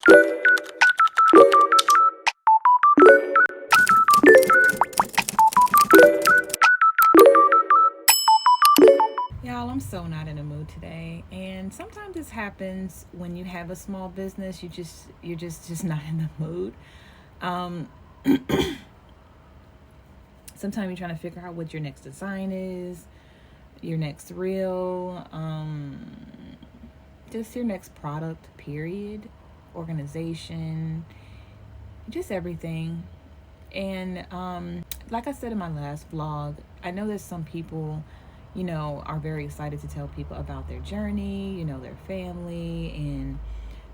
Y'all, I'm so not in the mood today, and sometimes this happens when you have a small business. You're just not in the mood. Um, Sometimes you're trying to figure out what your next design is, your next reel, just your next product. Period. Organization, just everything. And like I said in my last vlog, I know there's some people, are very excited to tell people about their journey, their family and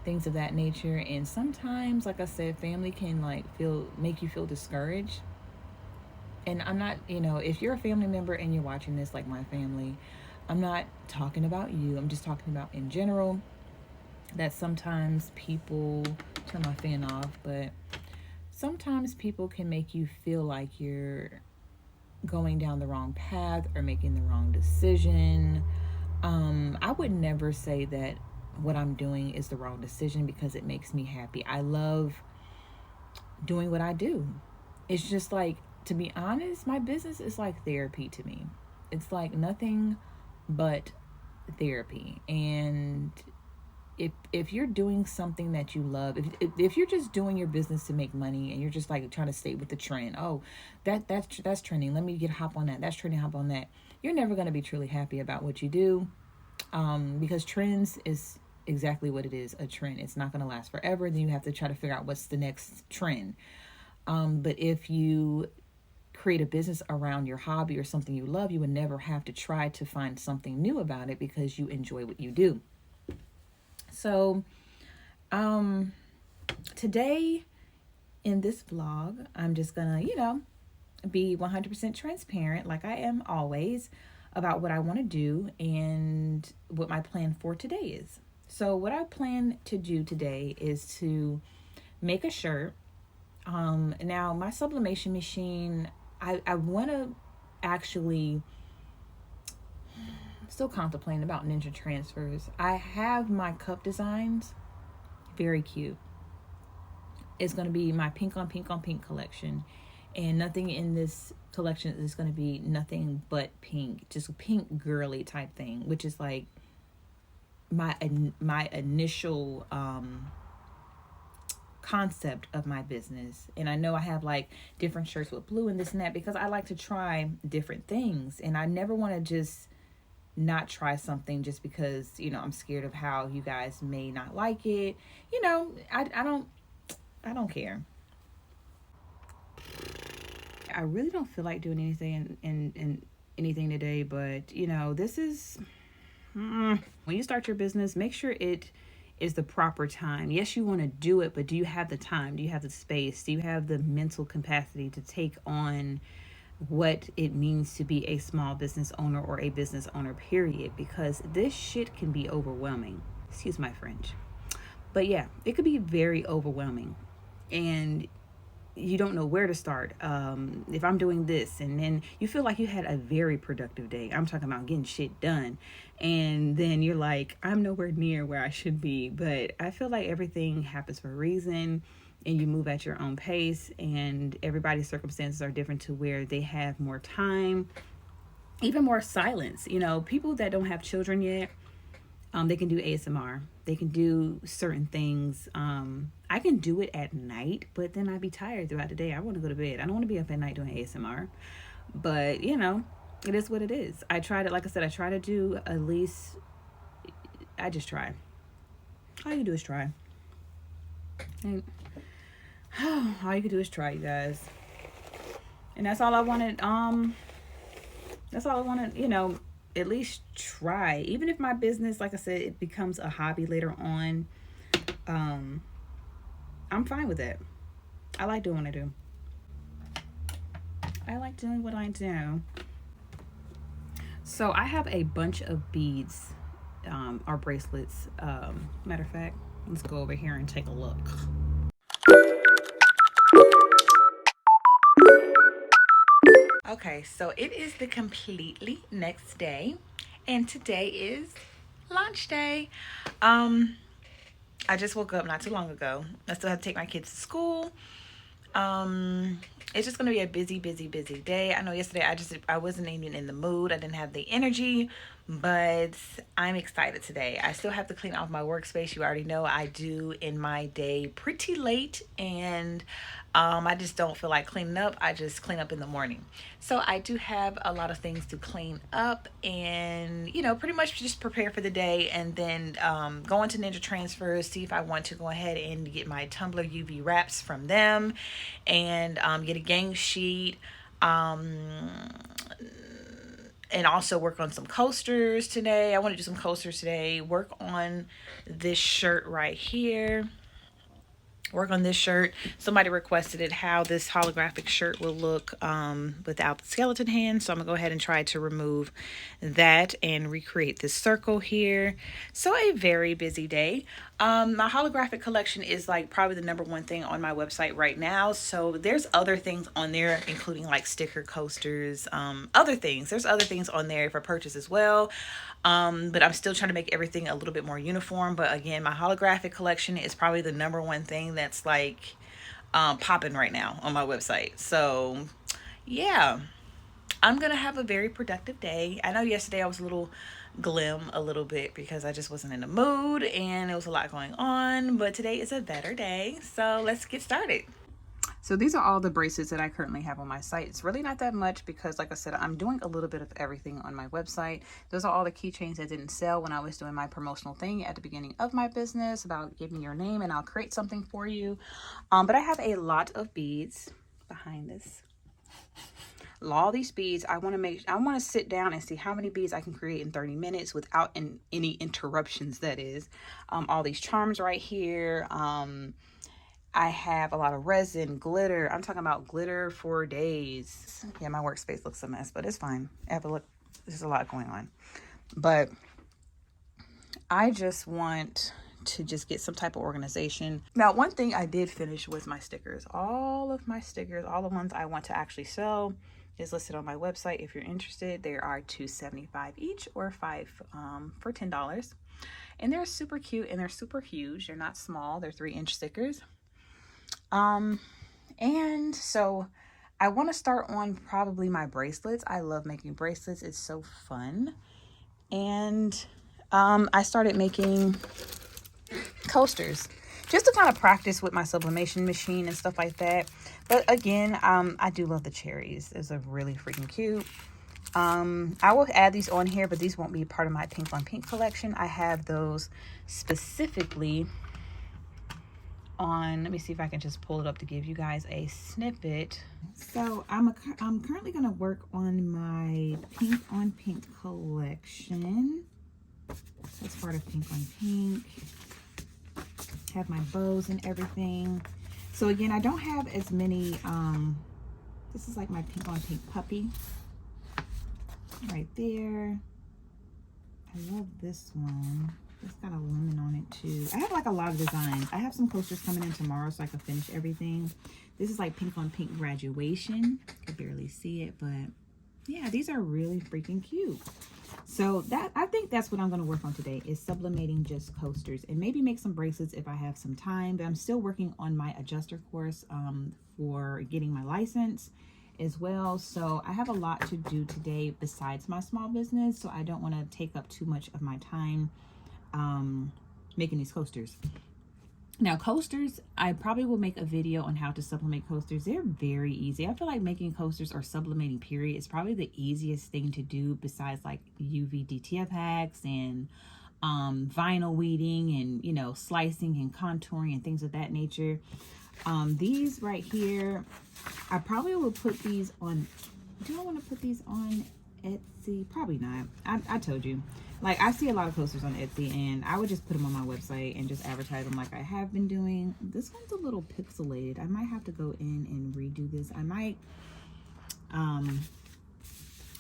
things of that nature. And sometimes, like I said, family can make you feel discouraged. And I'm not, if you're a family member and you're watching this, like my family, I'm not talking about you. I'm just talking about in general that sometimes people turn my fan off, but sometimes people can make you feel like you're going down the wrong path or making the wrong decision. I would never say that what I'm doing is the wrong decision because it makes me happy. I love doing what I do. It's just like, to be honest, my business is like therapy to me. It's like nothing but therapy. And if you're doing something that you love, if you're just doing your business to make money and you're just like trying to stay with the trend, oh, that's trending, let me get hop on that, that's trending, hop on that, you're never going to be truly happy about what you do, because trends is exactly what it is, a trend. It's not going to last forever. Then you have to try to figure out what's the next trend. But if you create a business around your hobby or something you love, you would never have to try to find something new about it because you enjoy what you do. So, today in this vlog, I'm just gonna, be 100% transparent, like I am always, about what I want to do and what my plan for today is. So, what I plan to do today is to make a shirt. Now, my sublimation machine, I want to actually still contemplating about ninja transfers. I have my cup designs, very cute. It's going to be my pink on pink on pink collection, and nothing in this collection is going to be nothing but pink, just a pink girly type thing, which is like my initial concept of my business. And I know I have like different shirts with blue and this and that because I like to try different things, and I never want to just not try something just because I'm scared of how you guys may not like it. I don't care. I really don't feel like doing anything in anything today, but this is when you start your business, make sure it is the proper time. Yes, you want to do it, but do you have the time? Do you have the space? Do you have the mental capacity to take on what it means to be a small business owner or a business owner, period? Because this shit can be overwhelming. Excuse my French. But yeah, it could be very overwhelming. And you don't know where to start. If I'm doing this, and then you feel like you had a very productive day. I'm talking about getting shit done. And then you're like, I'm nowhere near where I should be. But I feel like everything happens for a reason, and you move at your own pace, and everybody's circumstances are different to where they have more time, even more silence. People that don't have children yet, they can do ASMR. They can do certain things. I can do it at night, but then I'd be tired throughout the day. I want to go to bed. I don't want to be up at night doing ASMR. But, it is what it is. I tried it. Like I said, I try to do at least, I just try. All you can do is try. And all you can do is try, you guys. And that's all I wanted. That's all I wanted, at least try. Even if my business, like I said, it becomes a hobby later on, I'm fine with it. I like doing what I do. I like doing what I do. So I have a bunch of beads, or bracelets. Matter of fact, let's go over here and take a look. Okay, so it is the completely next day, and today is launch day. I just woke up not too long ago. I still have to take my kids to school. It's just gonna be a busy, busy, busy day. I know yesterday I wasn't even in the mood. I didn't have the energy, but I'm excited today. I still have to clean off my workspace. You already know I do in my day pretty late, and I just don't feel like cleaning up. I just clean up in the morning. So I do have a lot of things to clean up and, pretty much just prepare for the day, and then go into Ninja Transfers, see if I want to go ahead and get my Tumblr UV wraps from them, and get a gang sheet. And also work on some coasters today. I want to do some coasters today. Work on this shirt right here. Work on this shirt. Somebody requested it, how this holographic shirt will look without the skeleton hand. So I'm gonna go ahead and try to remove that and recreate this circle here. So a very busy day. My holographic collection is like probably the #1 thing on my website right now. So there's other things on there, including like sticker coasters, other things. There's other things on there for purchase as well. But I'm still trying to make everything a little bit more uniform. But again, my holographic collection is probably the #1 thing that's like popping right now on my website. So yeah, I'm gonna have a very productive day. I know yesterday I was a little glim a little bit because I just wasn't in the mood and there was a lot going on, but today is a better day. So let's get started. So these are all the bracelets that I currently have on my site. It's really not that much because, like I said, I'm doing a little bit of everything on my website. Those are all the keychains that didn't sell when I was doing my promotional thing at the beginning of my business about give me your name and I'll create something for you. But I have a lot of beads behind this. All these beads, I want to sit down and see how many beads I can create in 30 minutes without any interruptions, that is. All these charms right here. I have a lot of resin, glitter. I'm talking about glitter for days. Yeah, my workspace looks a mess, but it's fine. There's a lot going on. But I just want to just get some type of organization. Now, one thing I did finish was my stickers. All of my stickers, all the ones I want to actually sell, is listed on my website. If you're interested, there are $2.75 each or 5 for $10. And they're super cute and they're super huge. They're not small. They're 3-inch stickers. And so I want to start on probably my bracelets. I love making bracelets. It's so fun. And I started making coasters just to kind of practice with my sublimation machine and stuff like that. But again, I do love the cherries. It's a really freaking cute. I will add these on here, but these won't be part of my pink on pink collection. I have those specifically on, let me see if I can just pull it up to give you guys a snippet. So I'm currently going to work on my pink on pink collection. That's part of pink on pink. Have my bows and everything. So again, I don't have as many, this is like my pink on pink puppy right there. I love this one. It's got a lemon on it too. I have like a lot of designs. I have some coasters coming in tomorrow so I can finish everything. This is like pink on pink graduation. I can barely see it, but yeah, these are really freaking cute. So I think that's what I'm going to work on today, is sublimating just coasters, and maybe make some bracelets if I have some time. But I'm still working on my adjuster course for getting my license as well. So I have a lot to do today besides my small business, so I don't want to take up too much of my time making these coasters. Now, coasters, I probably will make a video on how to sublimate coasters. They're very easy. I feel like making coasters or sublimating period is probably the easiest thing to do besides like UV DTF hacks and vinyl weeding and, slicing and contouring and things of that nature. These right here, I probably will put these on. Do I want to put these on Etsy? Probably not. I told you. Like, I see a lot of coasters on Etsy, and I would just put them on my website and just advertise them like I have been doing. This one's a little pixelated. I might have to go in and redo this. I might, I'm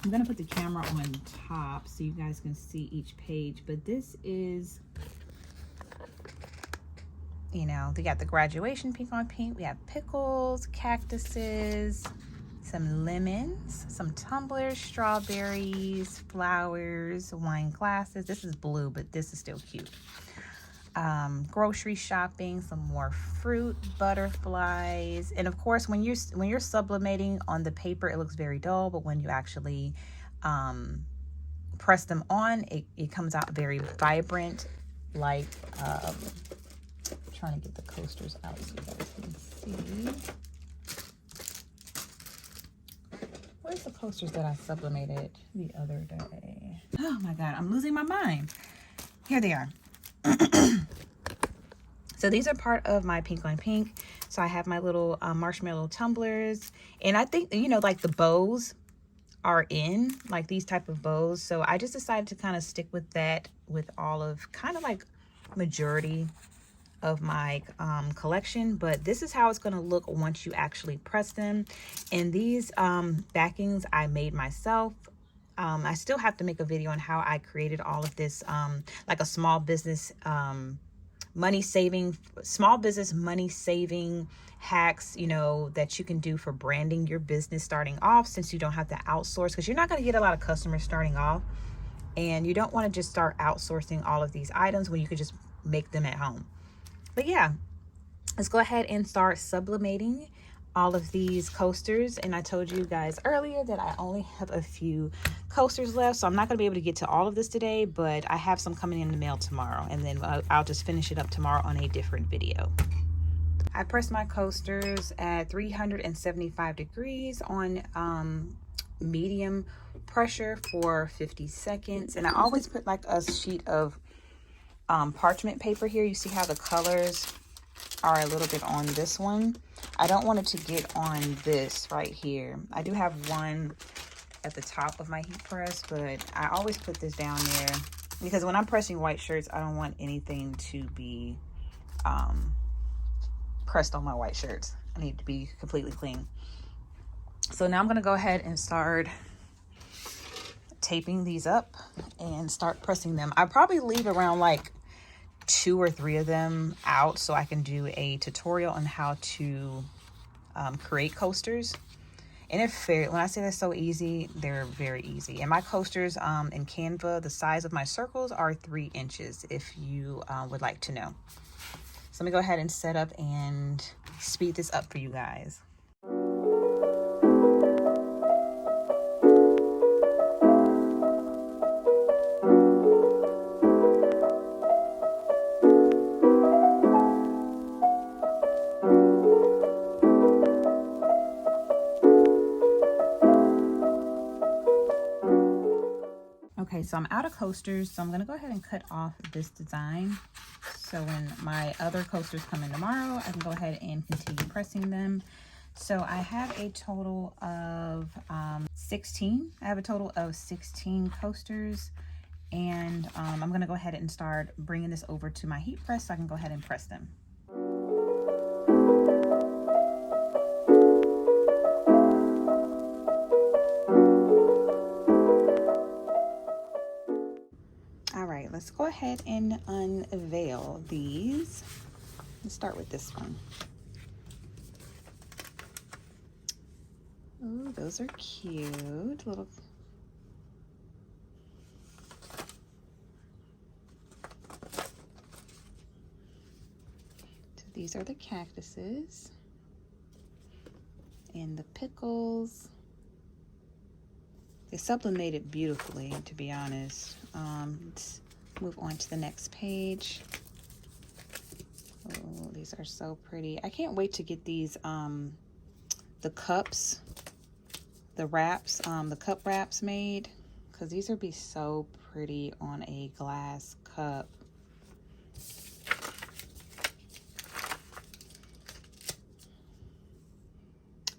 going to put the camera on top so you guys can see each page. But this is, they got the graduation pink on pink. We have pickles, cactuses, some lemons, some tumblers, strawberries, flowers, wine glasses. This is blue, but this is still cute. grocery shopping, some more fruit, butterflies. And of course, when you're sublimating on the paper, it looks very dull, but when you actually press them on, it comes out very vibrant, like trying to get the coasters out so you guys can see. Where's the coasters that I sublimated the other day? Oh my God, I'm losing my mind. Here they are. So these are part of my Pink on Pink. So I have my little marshmallow tumblers. And I think, you know, like the bows are in, like these type of bows. So I just decided to kind of stick with that with all of kind of like majority of my collection. But this is how it's going to look once you actually press them. And these backings I made myself. I still have to make a video on how I created all of this, like a small business money saving hacks, you know, that you can do for branding your business starting off, since you don't have to outsource, because you're not going to get a lot of customers starting off, and you don't want to just start outsourcing all of these items when you could just make them at home. But yeah, let's go ahead and start sublimating all of these coasters. And I told you guys earlier that I only have a few coasters left, so I'm not going to be able to get to all of this today, but I have some coming in the mail tomorrow, and then I'll just finish it up tomorrow on a different video. I pressed my coasters at 375 degrees on medium pressure for 50 seconds. And I always put like a sheet of parchment paper here. You see how the colors are a little bit on this one. I don't want it to get on this right here. I do have one at the top of my heat press, but I always put this down there because when I'm pressing white shirts, I don't want anything to be pressed on my white shirts. I need to be completely clean. So now I'm going to go ahead and start taping these up and start pressing them. I probably leave around like 2 or 3 of them out so I can do a tutorial on how to create coasters. And if when I say they're so easy, they're very easy. And my coasters in Canva, the size of my circles are 3 inches if you would like to know. So let me go ahead and set up and speed this up for you guys. Okay, so I'm out of coasters, so I'm going to go ahead and cut off this design. So when my other coasters come in tomorrow, I can go ahead and continue pressing them. So I have a total of 16. I have a total of 16 coasters. And I'm going to go ahead and start bringing this over to my heat press so I can go ahead and press them. Let's go ahead and unveil these. Let's start with this one. Oh, those are cute. Little. So these are the cactuses and the pickles. They sublimated beautifully, to be honest. Let's move on to the next page. Oh, these are so pretty. I can't wait to get these the cups, the wraps, the cup wraps made, because these would be so pretty on a glass cup.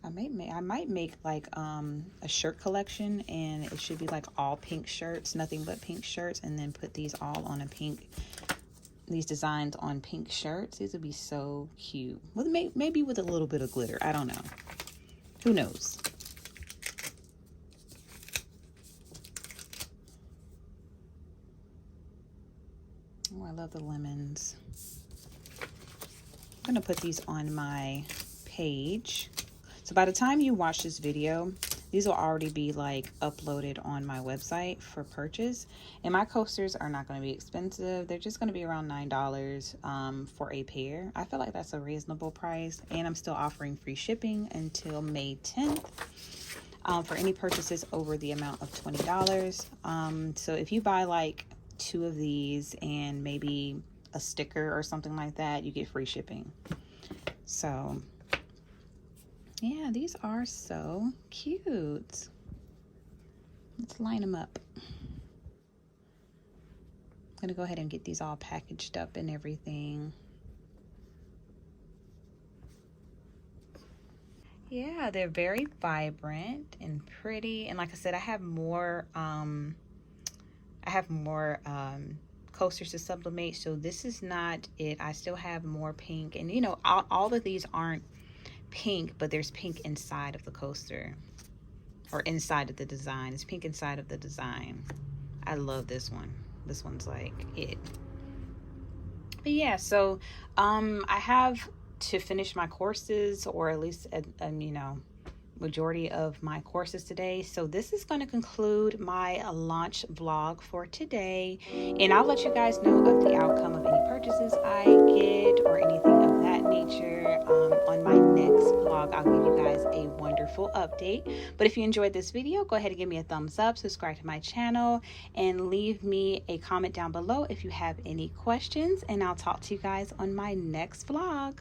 I might make like a shirt collection, and it should be like all pink shirts, nothing but pink shirts, and then put these all on a pink, these designs on pink shirts. These would be so cute. With maybe with a little bit of glitter. I don't know. Who knows? Oh, I love the lemons. I'm gonna put these on my page. So by the time you watch this video, these will already be like uploaded on my website for purchase. And my coasters are not going to be expensive. They're just going to be around $9 for a pair. I feel like that's a reasonable price, and I'm still offering free shipping until May 10th. For any purchases over the amount of $20. So if you buy like 2 of these and maybe a sticker or something like that, you get free shipping. So yeah, these are so cute. Let's line them up. I'm gonna go ahead and get these all packaged up and everything. Yeah, they're very vibrant and pretty. And like I said, I have more coasters to sublimate, so this is not it. I still have more pink, and you know, all of these aren't pink, but there's pink inside of the coaster, or inside of the design. It's pink inside of the design. I love this one. This one's like it. But yeah, so I have to finish my courses, or at least you know, majority of my courses today. So this is going to conclude my launch vlog for today, and I'll let you guys know of the outcome of any purchases I get or anything of that nature. On my next vlog, I'll give you guys a wonderful update. But if you enjoyed this video, go ahead and give me a thumbs up, subscribe to my channel, and leave me a comment down below if you have any questions, and I'll talk to you guys on my next vlog.